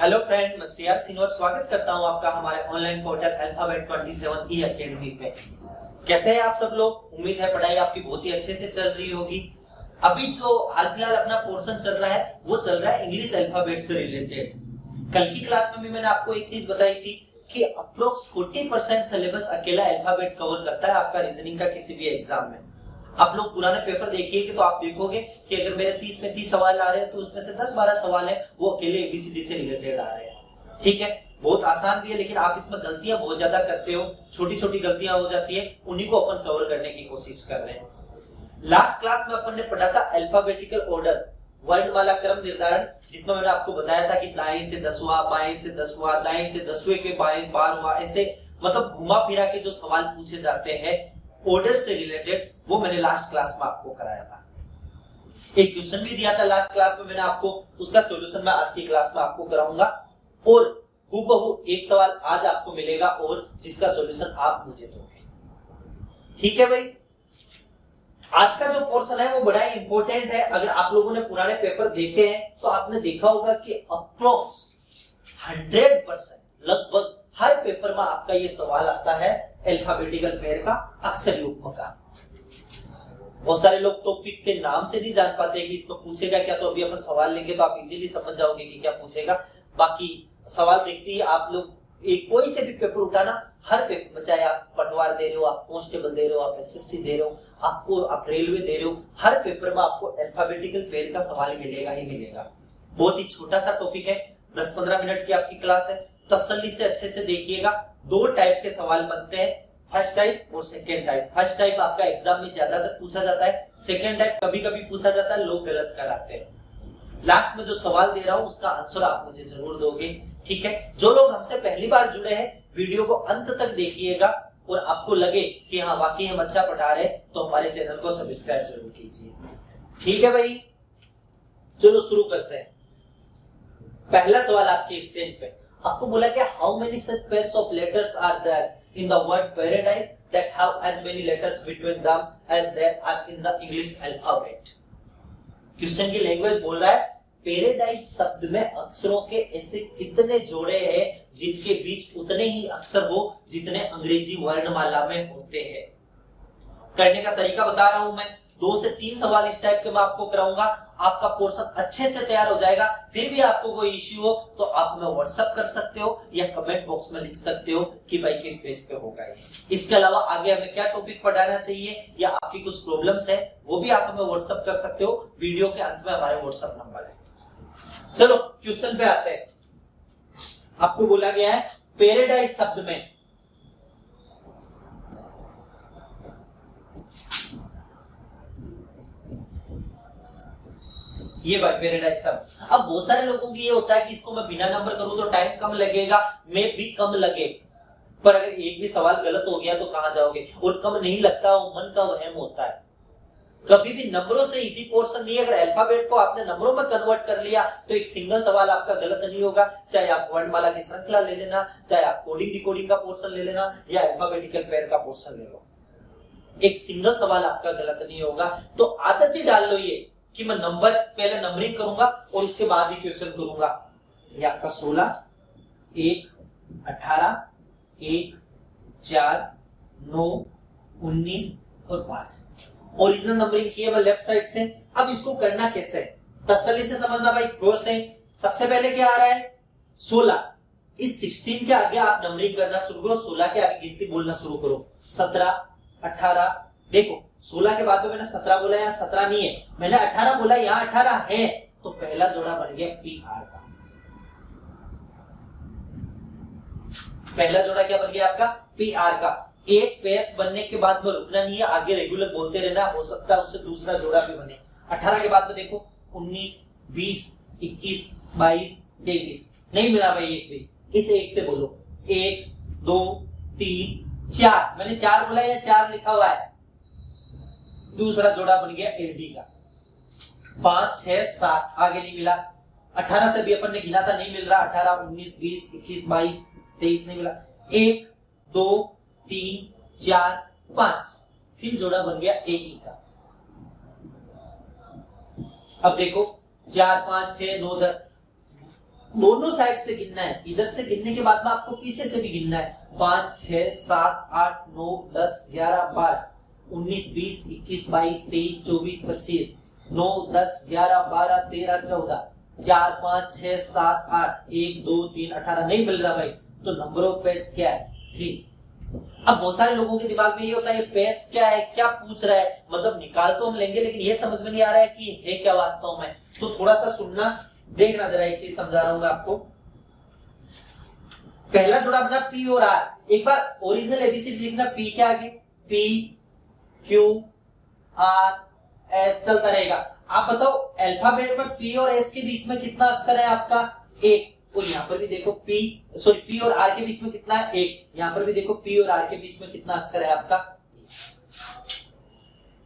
Hello friend, मैं CR Sinor स्वागत करता हूं आपका हमारे ऑनलाइन पोर्टल अल्फाबेट 27 ई एकेडमी पे। कैसे हैं आप सब लोग? उम्मीद है पढ़ाई आपकी बहुत ही अच्छे से चल रही होगी। अभी जो हाल फिलहाल अपना पोर्शन चल रहा है वो चल रहा है इंग्लिश अल्फाबेट से रिलेटेड। कल की क्लास में भी मैंने आपको एक चीज बताई थी कि अप्रोक्स 40% सिलेबस अकेला अल्फाबेट कवर करता है आपका रीजनिंग का किसी भी एग्जाम में। आप लोग पुराने पेपर देखिए तो आप देखोगे कि अगर मेरे 30 में 30 सवाल आ रहे हैं तो उसमें से 10-12 सवाल है वो अकेले एबीसीडी से रिलेटेड आ रहे हैं। ठीक है, बहुत आसान भी है, लेकिन आप इसमें गलतियां बहुत ज्यादा करते हो, छोटी छोटी गलतियां हो जाती है, उन्हीं को अपन कवर करने की कोशिश कर रहे हैं। लास्ट क्लास में अपन ने पढ़ा था अल्फाबेटिकल ऑर्डर, वर्णमाला क्रम निर्धारण, जिसमें मैंने आपको बताया था कि दाएं से 10वां, बाएं से 10वां, दाएं से 10वें के बाएं 12वां, ऐसे मतलब घुमा फिरा के जो सवाल पूछे जाते हैं ऑर्डर से रिलेटेड, वो मैंने लास्ट क्लास में आपको कराया था। एक क्वेश्चन भी दिया था लास्ट क्लास में मैंने आपको, उसका सॉल्यूशन मैं आज की क्लास में आपको कराऊंगा और हूबहू एक सवाल आज आपको मिलेगा और जिसका सॉल्यूशन आप मुझे दोगे। ठीक है भाई, आज का जो पोर्शन है वो बड़ा ही इंपॉर्टेंट है। अगर आप लोगों ने पुराने पेपर देखे हैं तो आपने देखा होगा कि अप्रोक्स 100% लगभग हर पेपर में आपका ये सवाल आता है अल्फाबेटिकल पेयर का, अक्षर युग्म का। बहुत सारे लोग टॉपिक के नाम से नहीं जान पाते कि इसमें पूछेगा क्या, तो अभी अपन सवाल लेंगे तो आप इजीली समझ जाओगे कि क्या पूछेगा। बाकी सवाल देखते ही आप लोग एक कोई से भी पेपर उठाना, हर पेपर में, चाहे आप पटवार दे रहे हो, आप कांस्टेबल दे रहे हो, आप एसएससी दे रहे हो, आप रेलवे दे रहे हो, हर पेपर में आपको अल्फाबेटिकल पेयर का सवाल मिलेगा ही मिलेगा। बहुत ही छोटा सा टॉपिक है, 10-15 मिनट की आपकी क्लास है, तसल्ली से अच्छे से देखिएगा। दो टाइप के सवाल बनते हैं, फर्स्ट टाइप और सेकेंड टाइप। फर्स्ट टाइप आपका एग्जाम में ज्यादातर पूछा जाता है, सेकेंड टाइप कभी कभी पूछा जाता है, लोग गलत कराते हैं। लास्ट में जो सवाल दे रहा हूं उसका आंसर आप मुझे जरूर दोगे। ठीक है, जो लोग हमसे पहली बार जुड़े हैं वीडियो को अंत तक देखिएगा और आपको लगे कि हाँ वाकई हम अच्छा पढ़ा रहे तो हमारे चैनल को सब्सक्राइब जरूर कीजिए। ठीक है भाई, चलो शुरू करते हैं। पहला सवाल आपके स्क्रीन पे आपको बोला कि how many such pairs of letters are there in the word paradise that have as many letters between them as there are in the English alphabet. Question की लैंग्वेज बोल रहा है पैराडाइज शब्द में अक्षरों के ऐसे कितने जोड़े हैं जिनके बीच उतने ही अक्षर हो जितने अंग्रेजी वर्णमाला में होते हैं। करने का तरीका बता रहा हूं मैं, 2 से 3 सवाल इस टाइप के मैं आपको कराऊंगा, आपका पोर्शन अच्छे से तैयार हो जाएगा। फिर भी आपको कोई इश्यू हो तो आप हमें व्हाट्सएप कर सकते हो या कमेंट बॉक्स में लिख सकते हो कि भाई किस पेज पे होगा ये। इसके अलावा आगे हमें क्या टॉपिक पढ़ाना चाहिए या आपकी कुछ प्रॉब्लम्स है वो भी आप हमें व्हाट्सएप कर सकते हो। वीडियो के अंत में हमारे व्हाट्सएप नंबर है। चलो क्वेश्चन पे आते हैं। आपको बोला गया है पैराडाइज शब्द में ये भाई पैराडाइज शब्द। अब बहुत सारे लोगों की ये होता है कि इसको मैं बिना नंबर करूं तो टाइम कम लगेगा, में भी कम लगे, पर अगर एक भी सवाल गलत हो गया तो कहां जाओगे, और कम नहीं लगता, वो मन का वहम होता है। कभी भी नंबरों से इजी पोर्शन नहीं है। अगर अल्फाबेट को आपने नंबरों में कन्वर्ट कर लिया तो एक सिंगल सवाल आपका गलत नहीं होगा, चाहे आप वर्णमाला की श्रृंखला ले लेना, चाहे आप कोडिंग डिकोडिंग का पोर्शन ले लेना या अल्फाबेटिकल पेयर का पोर्शन ले लो, एक सिंगल सवाल आपका गलत नहीं होगा। तो आदत ही डाल लो ये कि मैं नंबर पहले नंबरिंग करूंगा और उसके बाद ही क्वेश्चन करूंगा। ये आपका 16, 1, 18, 1, 4, 9, 19 और 5 ओरिजिनल नंबरिंग की है मैं लेफ्ट साइड से। अब इसको करना कैसे है, तसल्ली से समझना भाई, गौर से। सबसे पहले क्या आ रहा है 16, इस 16 के आगे आप नंबरिंग करना शुरू करो, 16 के आगे गिनती बोलना शुरू करो। 17, 18, देखो 16 के बाद में मैंने 17 बोला, यहाँ 17 नहीं है, मैंने 18 बोला, यहाँ 18 है, तो पहला जोड़ा बन गया PR का। पहला जोड़ा क्या बन गया आपका PR का। एक पेयर्स बनने के बाद में रुकना नहीं है, आगे रेगुलर बोलते रहना, हो सकता है उससे दूसरा जोड़ा भी बने। 18 के बाद में देखो 19, 20, 21, 22, 23, नहीं मिला भाई एक भी, इस एक से बोलो 1, 2, 3, 4, मैंने 4 बोला या 4 लिखा हुआ है, दूसरा जोड़ा बन गया AD का। 5, 6, 7 आगे नहीं मिला। 18 से भी अपन ने गिना था, नहीं मिल रहा, 18, 19, 20, 21, 22, 23 नहीं मिला। 1, 2, 3, 4, 5, फिर जोड़ा बन गया AE का। अब देखो 4, 5, 6, 9, 10, दोनों साइड से गिनना है, इधर से गिनने के बाद में आपको पीछे से भी गिनना है। 5 6 7 8 9 10 11 12 19 20 21 22 23 24 25 9 10 11 12 13 14 4 5 6 7 8 1 2 3 18 नहीं मिल रहा भाई, तो नंबर ऑफ पेयर्स क्या है? 3। अब बहुत सारे लोगों के दिमाग में ये होता है ये पेयर्स क्या है, क्या पूछ रहा है, मतलब निकाल तो हम लेंगे लेकिन ये समझ में नहीं आ रहा है कि है क्या वास्तव में। तो थोड़ा सा सुनना, देखना, जरा एक चीज समझा रहा हूं मैं आपको। पहला जोड़ा बना पी और आर, एक बार ओरिजिनल एबीसीडी लिखना, पी के आगे पी क्यू आर एस चलता रहेगा। आप बताओ अल्फाबेट में पी और एस के बीच में कितना अक्षर है आपका? एक। और यहाँ पर भी देखो पी और आर के बीच में कितना है? एक। यहाँ पर भी देखो पी और आर के बीच में कितना अक्षर है आपका?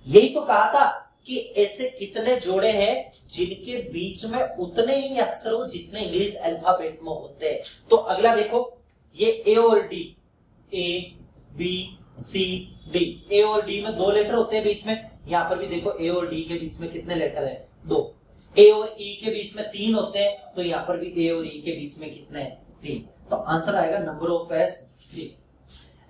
यही तो कहा था कि ऐसे कितने जोड़े हैं जिनके बीच में उतने ही अक्षर हो जितने इंग्लिश अल्फाबेट में होते हैं। तो अगला देखो, ये ए और D, A B C D, A और डी में 2 लेटर होते हैं बीच में। यहां पर भी देखो ए और डी के बीच में कितने लेटर है? 2। ए और ई के बीच में 3 होते हैं, तो यहां पर भी ए और ई के बीच में कितने हैं? 3। तो आंसर आएगा number of pairs 3।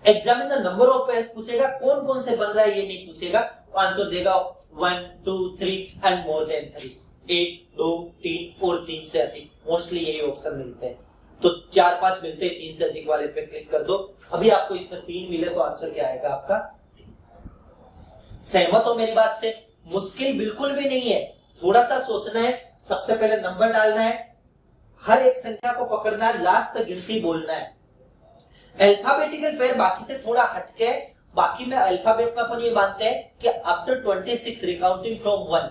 Examine the number of pairs पूछेगा, कौन कौन से बन रहा है ये नहीं पूछेगा। आंसर देगा 1 2 3 एंड मोर देन 3, 1 2 3 और 3 से अधिक। मोस्टली यही ऑप्शन मिलते हैं, तो 4 5 मिलते हैं, 3 से अधिक वाले पे क्लिक कर दो। अभी आपको इसमें 3 मिले तो आंसर क्या आएगा आपका? 3। सहमत हो मेरी बात से? मुश्किल बिल्कुल भी नहीं है, थोड़ा सा सोचना है। सबसे पहले नंबर डालना है, हर एक संख्या को पकड़ना है, लास्ट तक गिनती बोलना है। अल्फाबेटिकल पेयर बाकी से थोड़ा हटके, बाकी में अल्फाबेट में अपन ये मानते हैं कि आफ्टर 26 रिकाउंटिंग फ्रॉम 1,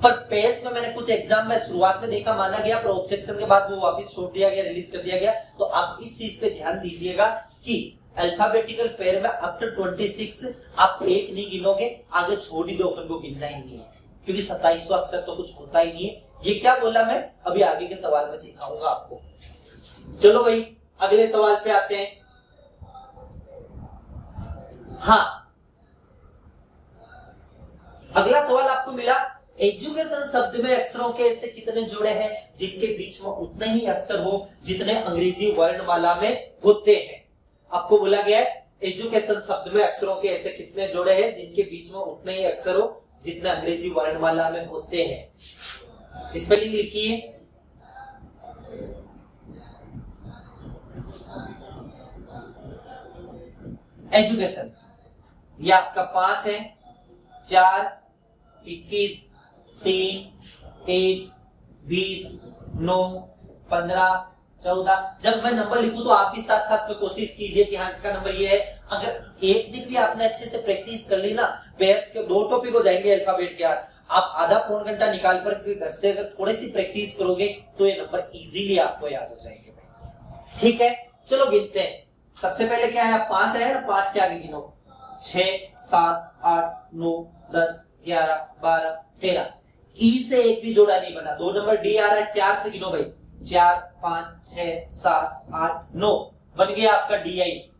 पर पेयर्स में मैंने कुछ एग्जाम में शुरुआत में देखा, माना गया, पर ऑब्जेक्शन के बाद वो वापस छोड़ दिया गया, रिलीज कर दिया गया। तो आप इस चीज पे ध्यान दीजिएगा कि अल्फाबेटिकल पेयर में आफ्टर 26 आप एक नहीं गिनोगे, आगे छोड़ ही दो, अपन को गिनना ही नहीं है, क्योंकि 27वां अक्षर तो कुछ होता ही नहीं है। ये क्या बोला मैं, अभी आगे के सवाल में सिखाऊंगा आपको। चलो भाई अगले सवाल पे आते हैं। हाँ, अगला सवाल आपको मिला, एजुकेशन शब्द में अक्षरों के ऐसे कितने जोड़े हैं जिनके बीच में उतने ही अक्षर हो जितने अंग्रेजी वर्णमाला में होते हैं। आपको बोला गया है एजुकेशन शब्द में अक्षरों के ऐसे कितने जोड़े हैं जिनके बीच में उतने ही अक्षर हो जितने अंग्रेजी वर्णमाला में होते हैं। स्पेलिंग लिखिए, एजुकेशन, ये आपका 5 है, 4 21 3 1 20 9 15 14। जब मैं नंबर लिखूं तो आप भी साथ साथ में कोशिश कीजिए कि हाँ इसका नंबर ये है। अगर एक दिन भी आपने अच्छे से प्रैक्टिस कर ली ना, पेयर्स के 2 टॉपिक हो जाएंगे अल्फाबेट के। आप आधा पौन घंटा निकाल कर घर से अगर थोड़ी सी प्रैक्टिस करोगे तो ये नंबर इजीली आपको याद हो जाएंगे भाई। ठीक है, चलो गिनते हैं। सबसे पहले क्या है, 5 है ना, 5 के आगे गिनो, 6 7 8 9 10 11 12 13। ई से एक भी जोड़ा नहीं बना। 2 नंबर डी आ रहा है, 4 से गिनो भाई, 4 5 6 7 8 9 बन गया आपका डी आई।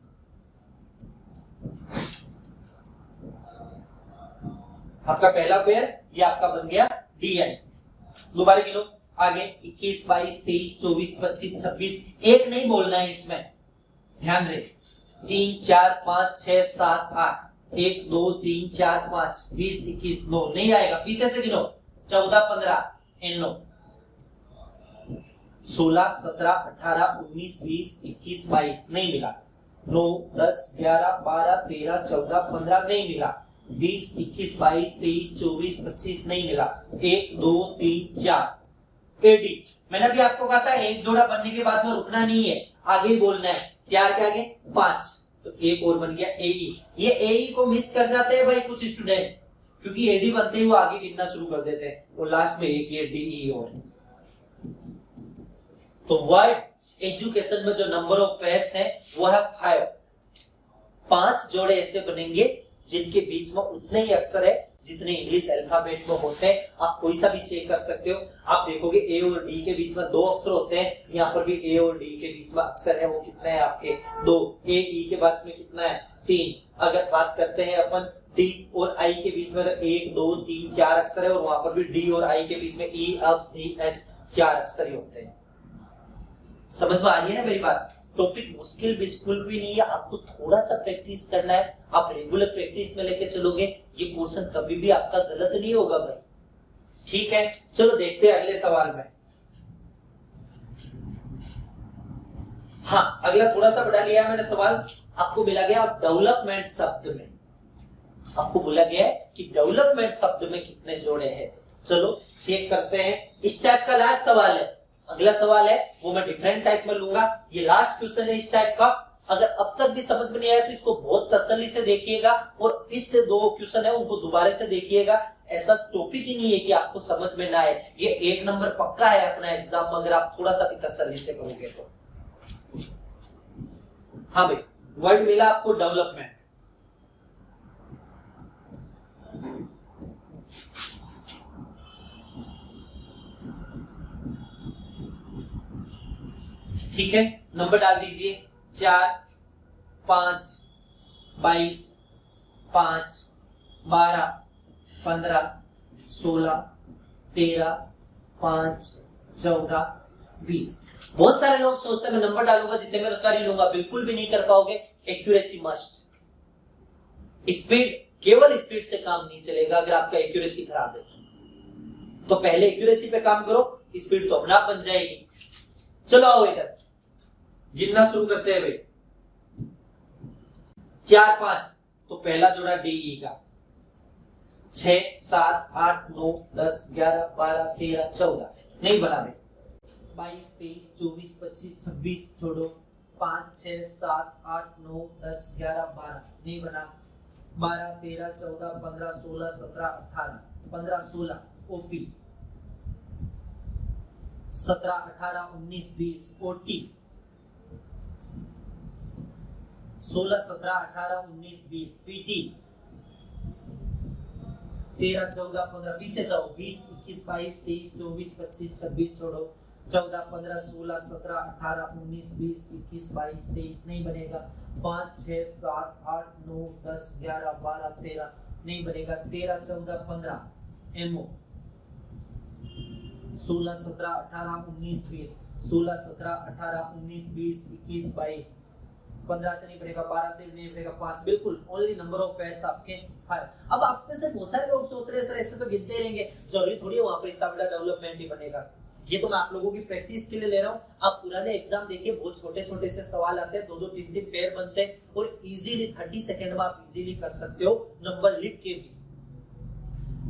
आपका पहला पेयर ये आपका बन गया डी आई। दोबारा गिनो आगे, 21 22 23 24 25 26। एक नहीं बोलना है इसमें, ध्यान रहे। 3 4 5 6 7 8 1 2 3 4 5 20 21 9 नहीं आएगा। पीछे से गिनो, 14 15 9 16 17 18 19 20 21 22 नहीं मिला। 9 10 11 12 13 14 15 नहीं मिला। 20 21 22 23 24 25 नहीं मिला। 1 2 3 4 एडी। मैंने अभी आपको कहा था एक जोड़ा बनने के बाद में रुकना नहीं है, आगे ही बोलना है। 4 के आगे 5, तो एक और बन गया एई। ये एई को मिस कर जाते हैं भाई कुछ स्टूडेंट, क्योंकि एडी बनते ही वो आगे गिनना शुरू कर देते हैं, और लास्ट में एक ये डी और। तो वर्ड एजुकेशन में जो नंबर ऑफ पेयर्स है वो है 5। 5 जोड़े ऐसे बनेंगे जिनके बीच में उतने ही अक्षर है जितने इंग्लिश अल्फाबेट में होते हैं। आप कोई सा भी चेक कर सकते हो। आप देखोगे ए और डी के बीच में 2 अक्षर होते हैं, यहाँ पर भी ए और डी के बीच में अक्षर है, वो कितने हैं आपके 2। ए ई के बाद में कितना है 3। अगर बात करते हैं अपन डी और आई के बीच में, तो 1 2 3 4 अक्षर है, और वहां पर भी डी और आई के बीच में ई एफ डी एच 4 अक्षर ही होते हैं। समझ में आ रही है ना मेरी बात? टॉपिक मुश्किल बिल्कुल भी नहीं है, आपको थोड़ा सा प्रैक्टिस करना है। आप रेगुलर प्रैक्टिस में लेके चलोगे, ये पोर्शन कभी भी आपका गलत नहीं होगा भाई। ठीक है, चलो देखते हैं अगले सवाल में। हाँ, अगला थोड़ा सा बढ़ा लिया मैंने सवाल। आपको मिला गया डेवलपमेंट शब्द में, आपको बोला गया है कि डेवलपमेंट शब्द में कितने जोड़े हैं। चलो चेक करते हैं। इस टाइप का लास्ट सवाल है, अगला सवाल है वो मैं डिफरेंट टाइप में लूंगा। ये लास्ट क्वेश्चन है इस टाइप का। अगर अब तक भी समझ में नहीं आया तो इसको बहुत तसल्ली से देखिएगा और पिछले 2 क्वेश्चन है उनको दोबारा से देखिएगा। ऐसा टॉपिक ही नहीं है कि आपको समझ में ना आए। ये 1 नंबर पक्का है अपना एग्जाम में, अगर आप थोड़ा सा भी तसल्ली से करोगे तो। हाँ भाई, वर्ड मिला आपको डेवलपमेंट। ठीक है, नंबर डाल दीजिए 4, 5, 22, 5, 12, 15, 16, 13, 5, 14, 20। बहुत सारे लोग सोचते हैं मैं नंबर डालूंगा जितने में तो कर ही लूंगा, बिल्कुल भी नहीं कर पाओगे। Accuracy must. स्पीड, केवल स्पीड से काम नहीं चलेगा अगर आपका एक्यूरेसी खराब है तो पहले एक्यूरेसी पे काम करो, स्पीड तो अपना बन जाएगी। चलो आओ इधर, गिनना शुरू करते हैं भाई। 4, 5 तो पहला जोड़ा डीई का। 6, 7, 8, 9, 10, 11, 12, 13, 14 नहीं बना भाई। 22, 23, 24, 25, 26 छोड़ो। 5, 6, 7, 8, 9, 10, 11, 12 नहीं बना। 12, 13, 14, 15, 16, 17, 18, 15, 16 ओपी। 17, 18, 19, 20 ओटी। 16, 17, 18, 19, 20 पीटी। 13, 14, 15 पीछे जाओ। 20, 21, 22, 23, 24, 25, 26 छोड़ो। 14, 15, 16, 17, 18, 19, 20, 21, 22, 23 नहीं बनेगा। 5, 6, 7, 8, 9, 10, 11, 12, 13 नहीं बनेगा। 13, 14, 15 एमओ। 16, 17, 18, 19, 20 16, 17, 18, 19, 20, 21, 22 15 से नहीं बनेगा। 12 से नहीं बनेगा। 5 बिल्कुल ओनली नंबर ऑफ पेयर्स आपके 5। अब आप में से बहुत सारे लोग सोच रहे हैं सर ऐसे तो गिनते रहेंगे, जरूरी थोड़ी है वहां पर इतना बड़ा डेवलपमेंट ही बनेगा। ये तो मैं आप लोगों की प्रैक्टिस के लिए ले रहा हूँ। आप पुराने एग्जाम देखिए, बहुत छोटे छोटे से सवाल आते हैं, 2-2 3-3 पेयर बनते हैं और इजीली 30 सेकंड में आप इजीली कर सकते हो नंबर लिख के भी।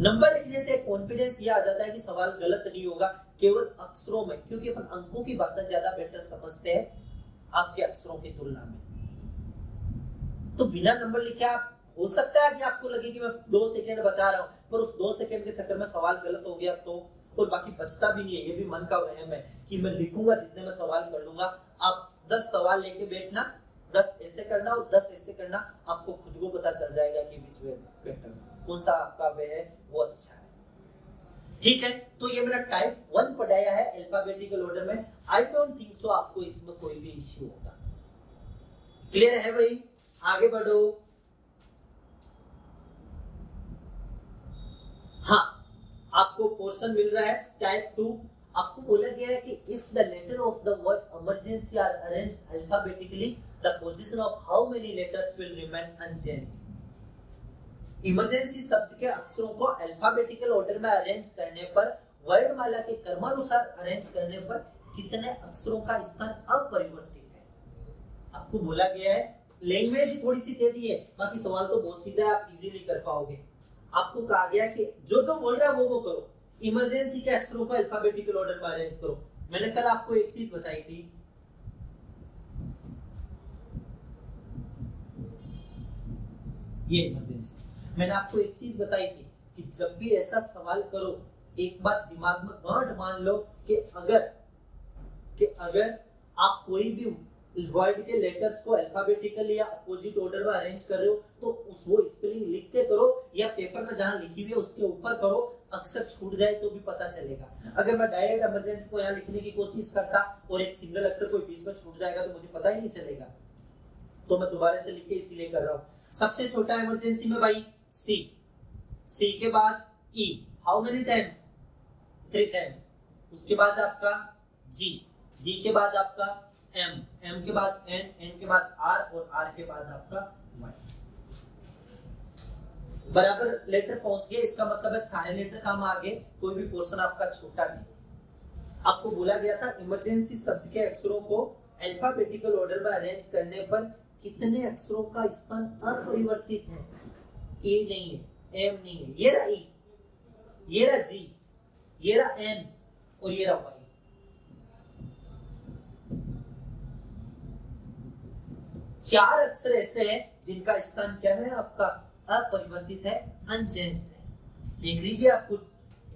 नंबर लिखने से कॉन्फिडेंस ये आ जाता है कि सवाल गलत नहीं होगा, केवल अक्षरों में, क्योंकि अपन अंकों की भाषा ज्यादा बेटर समझते हैं आपके अक्षरों की तुलना में। तो बिना नंबर लिखे आप, हो सकता है कि आपको लगे कि मैं 2 सेकंड बचा रहा हूं, पर उस 2 सेकंड के चक्कर में सवाल गलत हो गया तो, और बाकी बचता भी नहीं है। ये भी मन का वहम है कि मैं लिखूंगा जितने में सवाल कर लूंगा। आप 10 सवाल लेके बैठना, 10 ऐसे करना और 10 ऐसे करना, आपको खुद को पता चल जाएगा कि बीच में बेटर कौन सा आपका वे है वो अच्छा है। ठीक है, तो ये मैंने टाइप 1 पढ़ाया है अल्फाबेटिकल ऑर्डर में। आई डोंट थिंक सो आपको इसमें कोई भी इश्यू होगा। क्लियर है भाई? आगे बढ़ो। हाँ, आपको पोर्शन मिल रहा है टाइप 2। आपको बोला गया है कि if the letter of the word emergency are arranged alphabetically, the position of how many letters will remain unchanged. Emergency शब्द के अक्षरों को अल्फाबेटिकल ऑर्डर में अरेंज करने पर, वर्णमाला के क्रमानुसार अरेंज करने पर कितने अक्षरों का स्थान अपरिवर्तित है। आपको बोला गया है, लैंग्वेज ही थोड़ी सी टेढ़ी है, बाकी सवाल तो बहुत सीधा है, आप इजीली कर पाओगे। आपको कहा गया कि जो जो बोल रहा है वो करो, इमरजेंसी के अक्षरों को अल्फाबेटिकल ऑर्डर में अरेंज करो। मैंने कल आपको एक चीज बताई थी, ये इमरजेंसी, मैंने आपको एक चीज बताई थी कि जब भी ऐसा सवाल करो, एक बात दिमाग में गांठ मान लो कि अगर आप कोई भी वर्ड के लेटर्स को अल्फाबेटिकली या अपोजिट ऑर्डर में अरेंज कर रहे हो तो वो स्पेलिंग लिख के करो या पेपर में जहां लिखी हुई है उसके ऊपर करो। अक्सर छूट जाए तो भी पता चलेगा। अगर मैं डायरेक्ट इमरजेंसी को यहाँ लिखने की कोशिश करता और एक सिंगल अक्षर कोई बीच में छूट जाएगा तो मुझे पता ही नहीं चलेगा। तो मैं दोबारा से लिख के इसीलिए कर रहा हूँ। सबसे छोटा इमरजेंसी में भाई सी के बाद ई, हाउ मेनी टाइम्स? 3 टाइम्स। उसके बाद आपका जी, जी के बाद आपका एम, एम के बाद एन, एन के बाद आर और आर के बाद आपका वाई। बराबर लेटर पहुंच गए, इसका मतलब है सारे लेटर काम आ गए, कोई भी पोर्शन आपका छोटा नहीं। आपको बोला गया था इमरजेंसी शब्द के अक्षरों को अल्फाबेटिकल ऑर्डर में अरेंज करने पर कितने अक्षरों का स्थान अपरिवर्तित है। ए नहीं है, एम नहीं है, ये रहा ई, ये रहा जी, ये रहा एन और ये रहा वाई। चार अक्षर ऐसे हैं जिनका स्थान क्या है आपका अपरिवर्तित है, अनचेंज्ड है। देख लीजिए, आपको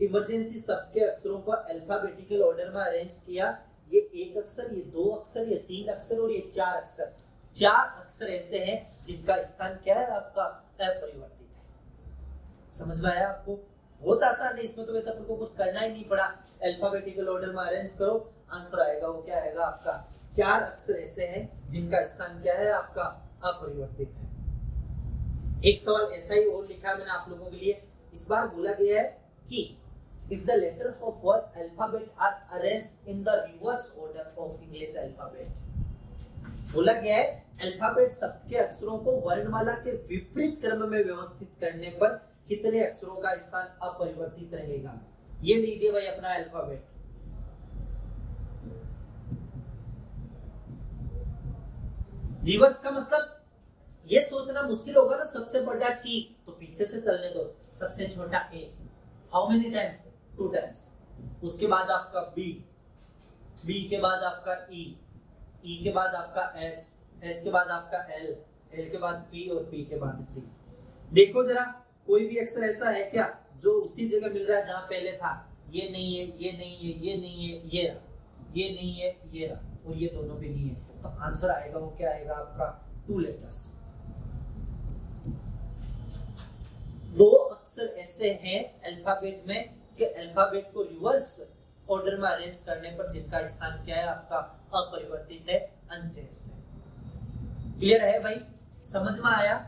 इमरजेंसी शब्द के अक्षरों को अल्फाबेटिकल ऑर्डर में अरेंज किया। ये एक अक्षर, ये दो अक्षर, ये तीन अक्षर और ये चार अक्षर। चार अक्षर ऐसे हैं जिनका स्थान क्या है आपका अपरिवर्तित है। समझ में आया आपको? बहुत आसान है, इसमें तो वैसे अपन को कुछ करना ही नहीं पड़ा। अल्फाबेटिकल ऑर्डर में अरेंज करो, आंसर आएगा। वो क्या आएगा आपका? चार अक्षर ऐसे हैं जिनका स्थान क्या है आपका अपरिवर्तित है। एक सवाल ऐसा ही और लिखा है मैंने आप लोगों के लिए। इस बार बोला गया है कि if the letter of one alphabet are arranged in the reverse order of English alphabet, बोला गया है अल्फाबेट शब्द के अक्षरों को वर्णमाला के विपरीत क्रम में व्यवस्थित करने पर कितने अक्षरों का स्थान अपरिवर्तित रहेगा। ये लीजिए भाई अपना अल्फाबेट। रिवर्स का मतलब ये सोचना मुश्किल होगा ना, सबसे बड़ा टी तो पीछे से चलने दो, सबसे छोटा ए। How many times? 2 टाइम्स। उसके बाद आपका बी, बी के बाद आपका ई, ई के बाद आपका एच, एच के बाद आपका एल, एल के बाद पी और पी के बाद डी। देखो जरा, कोई भी अक्षर ऐसा है क्या जो उसी जगह मिल रहा है जहां पहले था? ये नहीं है, ये नहीं है, ये नहीं है, ये नहीं है, ये रहा, और ये दोनों भी नहीं है। तो आंसर आएगा वो क्या आएगा आपका? 2 लेटर्स। दो अक्षर ऐसे हैं अल्फाबेट में कि अल्फाबेट को रिवर्स ऑर्डर में अरेंज करने पर जिनका स्थान क्या है आपका अपरिवर्तित है, अनचेंज्ड है। क्लियर है भाई? समझ में आया?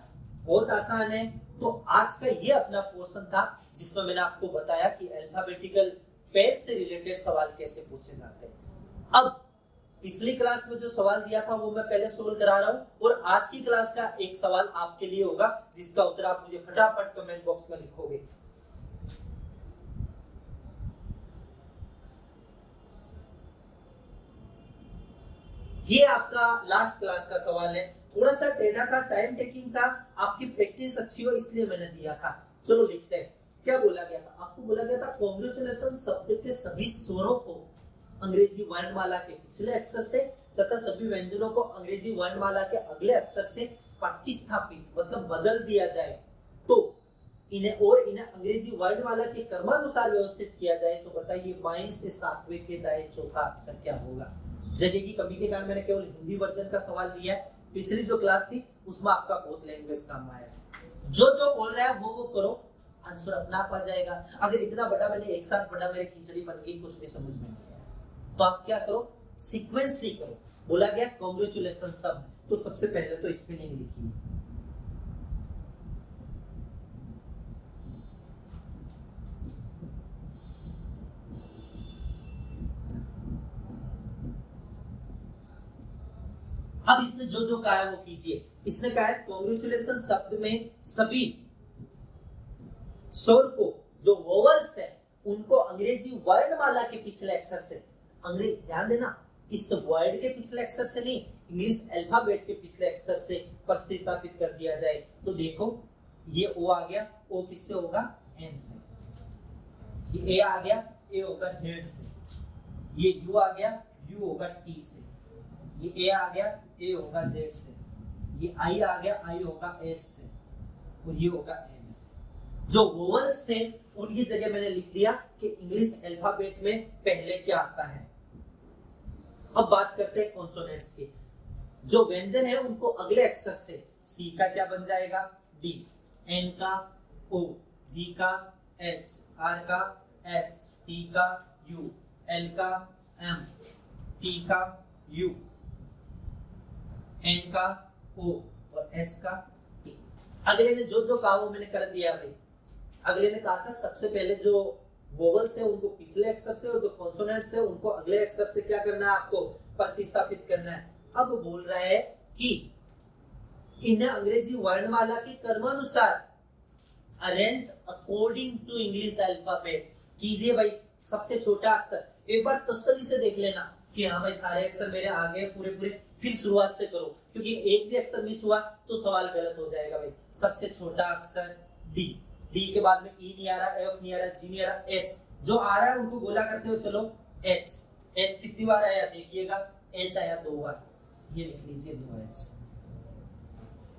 बहुत आसान है। तो आज का ये अपना पोर्शन था जिसमें मैंने आपको बताया कि अल्फाबेटिकल पेयर से रिलेटेड सवाल कैसे पूछे जाते हैं। अब पिछली क्लास में जो सवाल दिया था वो मैं पहले सोल्व करा रहा हूं, और आज की क्लास का एक सवाल आपके लिए होगा जिसका उत्तर आप मुझे फटाफट कमेंट बॉक्स में लिखोगे। ये आपका लास्ट क्लास का सवाल है। थोड़ा सा टेढ़ा था, टाइम टेकिंग था, आपकी प्रैक्टिस अच्छी हो इसलिए मैंने दिया था। चलो लिखते हैं। क्या बोला गया था? आपको बोला गया था कांग्रेचुलेशन शब्द के सभी स्वरों को अंग्रेजी वर्णमाला के पिछले अक्षर से तथा सभी व्यंजनों को अंग्रेजी वर्णमाला के अगले अक्षर से प्रतिस्थापित मतलब बदल दिया जाए, तो इन्हें अंग्रेजी वर्णमाला के क्रमानुसार व्यवस्थित किया जाए। तो बताइए बाएं से सातवें के दाएं चौथा अक्षर क्या होगा? जगह की कमी के कारण मैंने केवल हिंदी वर्जन का सवाल लिया है। पिछली जो क्लास थी उसमें आपका बहुत लैंग्वेज काम आया। जो बोल रहा है वो करो, आंसर अपना आप आ जाएगा। अगर इतना बड़ा मैंने एक साथ बड़ा मेरी खिचड़ी बन गई, कुछ भी समझ में नहीं आया, तो आप क्या करो, सीक्वेंसली करो। बोला गया कांग्रेचुलेशन शब्द, तो सबसे पहले तो स्पेलिंग लिखिए। अब इसने जो कहा है वो कीजिए। इसने कहा है कांग्रेचुलेशन शब्द में सभी स्वर को जो वोवेल्स है उनको अंग्रेजी वर्णमाला के पिछले अक्षर से, अंग्रेजी ध्यान देना, इस वर्ड के पिछले अक्षर से नहीं, इंग्लिश अल्फाबेट के पिछले अक्षर से प्रतिस्थापित कर दिया जाए। तो देखो ये ओ आ गया, ओ किससे होगा? एन से। ये ए आ गया, ए होगा जेड से। ये यू आ गया, यू होगा टी से। ये ए आ गया, ए होगा जेड से। ये आई आ गया, आई होगा एच से, और ये होगा एन से। जो वोवेल्स थे उनकी जगह मैंने लिख दिया कि इंग्लिश अल्फाबेट में पहले क्या आता है। अब बात करते हैं कॉन्सोनेंट्स की। जो व्यंजन है उनको अगले अक्षर से, सी का क्या बन जाएगा? डी, एन का ओ, जी का एच, आर का एस, टी का यू, एल का एम, टी का यू, एन का ओ और एस का टी। अगले ने जो कहा वो मैंने कर दिया भाई। अगले ने कहा था सबसे पहले जो वोवल्स है उनको पिछले अक्षर से और जो कॉन्सोनेंट्स है उनको अगले अक्षर से क्या करना है आपको प्रतिस्थापित करना है। अब बोल रहा है कि इन्हें अंग्रेजी वर्णमाला के क्रमानुसार arranged according to English alphabet कीजिए भाई। सबसे छोटा अक्षर एक बार तसल्ली से देख लेना कि हाँ भाई सारे अक्षर मेरे आ गए पूरे पूरे, फिर शुरुआत से करो क्योंकि एक भी अक्षर मिस हुआ तो सवाल गलत हो जाएगा भाई। सबसे छोटा अक्षर डी, डी के बाद में ई नहीं आ रहा, एफ नहीं आ रहा, जी नहीं आ रहा, एच जो आ रहा है उनको गोला करते हुए चलो। एच, एच कितनी बार आया देखिएगा, एच आया 2 बार, ये लिख लीजिए नो एच।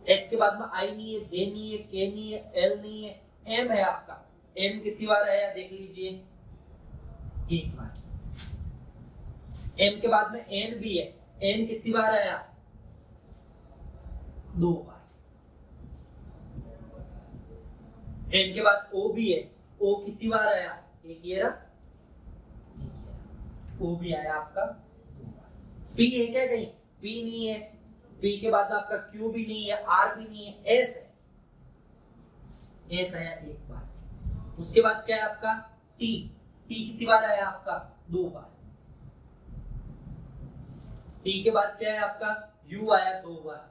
एच के बाद में आई नहीं है, जे नहीं है, के नहीं है, एल नहीं है, एम है आपका। एम कितनी बार आया देख लीजिए, 1 बार। एम के बाद में एन भी है, एन कितनी बार आया, 2 बार। एन के बाद ओ भी है, ओ कितनी बार आया, 1 ये रहा, ओ भी आया आपका 2 बार। पी है क्या कहीं, पी नहीं है। पी के बाद में आपका क्यू भी नहीं है, आर भी नहीं है, एस है, एस आया 1 बार। उसके बाद क्या है आपका टी, टी कितनी बार आया आपका, 2 बार। टी के बाद क्या है आपका यू आया 2 बार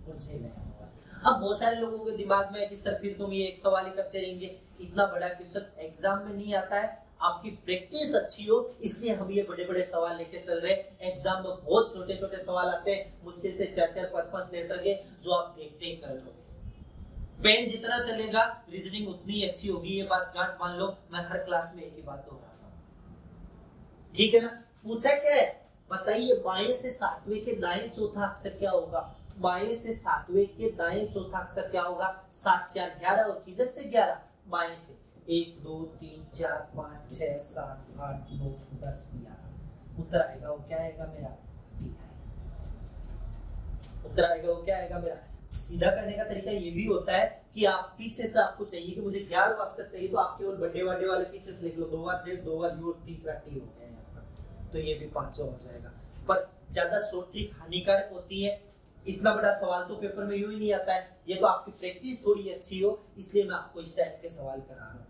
और जेड आया 2 बार। अब बहुत सारे लोगों के दिमाग में है कि सर फिर तुम ये एक सवाल ही करते रहेंगे, इतना बड़ा क्वेश्चन एग्जाम में नहीं आता है। आपकी प्रैक्टिस अच्छी हो इसलिए हम ये बड़े बड़े सवाल लेके चल रहे हैं। एग्जाम में बहुत छोटे छोटे सवाल आते हैं, मुश्किल से 4-4, 5-5 लेटर के, जो आप देखते ही कर लोगे। पेन जितना चलेगा रीजनिंग उतनी अच्छी होगी, ये बात गांठ मान लो। मैं हर क्लास में एक ही बात दोहराता हूँ, ठीक है ना। पूछा क्या है बताइए, बाएं से सातवें के दाएं चौथा अक्षर क्या होगा। बाएं से सातवें के दाएं चौथा अक्षर क्या होगा, 7 4 11 और किधर से 11, बाएं से। 1 2 3 4 5 6 7 8 9 10 11। उत्तर आएगा वो क्या आएगा मेरा, उत्तर आएगा वो क्या आएगा मेरा। सीधा करने का तरीका ये भी होता है कि आप पीछे से, आपको चाहिए कि मुझे 11वां अक्षर चाहिए तो आप केवल बड़े बड़े वाले पीछे से लिख लो, 2 बार जेड 2 बार यू और तीसरा टी हो गया है आपका, तो ये भी 500 हो जाएगा। पर ज्यादा शॉर्ट ट्रिक हानिकारक होती है। इतना बड़ा सवाल तो पेपर में यूं ही नहीं आता है। ये तो आपकी प्रैक्टिस थोड़ी अच्छी हो इसलिए मैं आपको इस टाइप के सवाल करा रहा हूँ।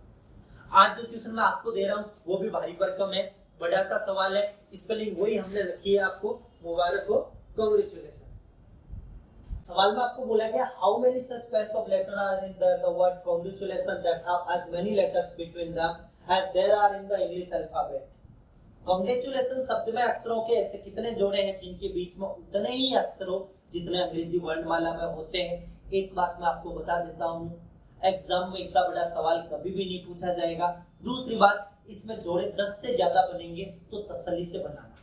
आज जो क्वेश्चन मैं आपको दे रहा हूँ वो भी भारी भरकम है, बड़ा सा सवाल है। स्पेलिंग वही हमने रखी है आपको, मुबारक हो, कांग्रेचुलेशन। सवाल में आपको बोला गया how many such pairs of letter are in the word congratulation that have as many letters between them as there are in the English alphabet. Congratulation शब्द में अक्षरों के ऐसे कितने जोड़े हैं जिनके बीच में उतने ही अक्षर हो जितने अंग्रेजी वर्णमाला में होते हैं। एक बात मैं आपको बता देता हूँ, एग्जाम में इतना बड़ा सवाल कभी भी नहीं पूछा जाएगा। दूसरी बात, इसमें जोड़े 10 से ज्यादा बनेंगे तो तसल्ली से बनाना,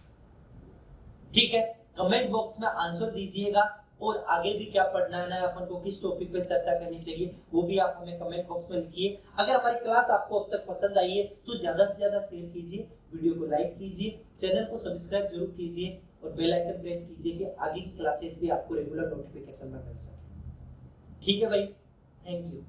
ठीक है। कमेंट बॉक्स में आंसर दीजिएगा और आगे भी क्या पढ़ना है ना, अपन को किस टॉपिक पे चर्चा करनी चाहिए वो भी आप हमें कमेंट बॉक्स में लिखिए। अगर हमारी क्लास आपको अब तक पसंद आई है तो ज्यादा से ज्यादा शेयर कीजिए, वीडियो को लाइक कीजिए, चैनल को सब्सक्राइब जरूर कीजिए और बेल आइकन प्रेस कीजिए कि आगे की क्लासेस भी आपको रेगुलर नोटिफिकेशन में मिल सके। ठीक है भाई, थैंक यू।